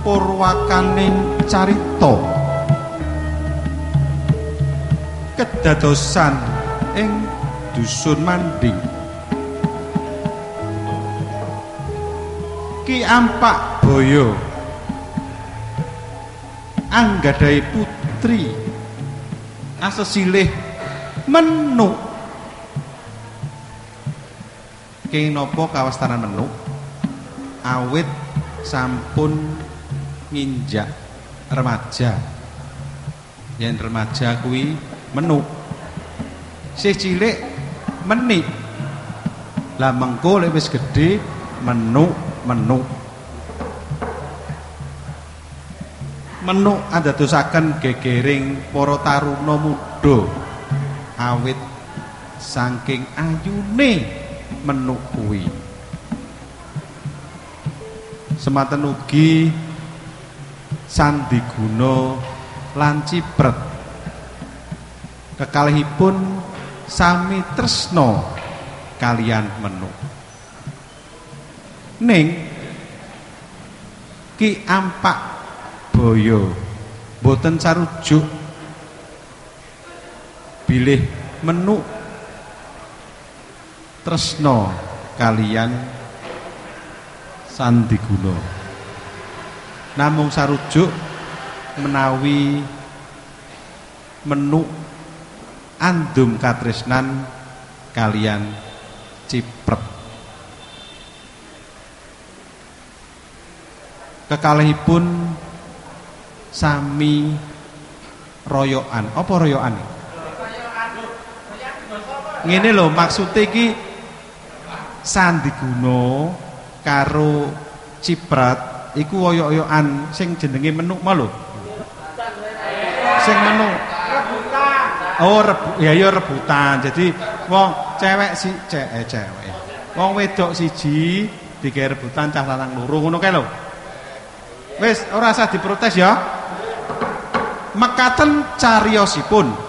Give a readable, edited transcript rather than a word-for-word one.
Purwakaning carita kedadosan ing dusun Manding. Ki Ampak Baya anggadhahi putri asesilih Menuk. Kenging napa kawastanan Menuk? Awit sampun nginjak remaja. Yen remaja kuwi Menuk. Sing cilik Menik. Lah mengko lek wis gedhe Menuk. Menuk andadosaken gegering para taruna muda. Awit saking ayune Menuk kuwi. Semanten ugi Sandiguna lan Cipret kekalihipun sami tresna kaliyan Menuk. Ning Ki Ampak Baya boten sarujuk bilih Menuk tresna kaliyan Sandiguna. Namung sarujuk menawi Menuk andum katresnan kaliyan Cipret. Kekalihipun sami royokan. Apa royokan? Ngene lho, maksude iki Sandiguna karo Cipret iku oyok-oyokan sing jenenge Menuk mah lho. Sing Menuk rebutan. Oh, rebutan. Jadi wong cewek cewek. Wong wedok siji digawe rebutan cah lanang loro ngono kae lho. Wis ora usah diprotes ya. Mekaten cariyosipun.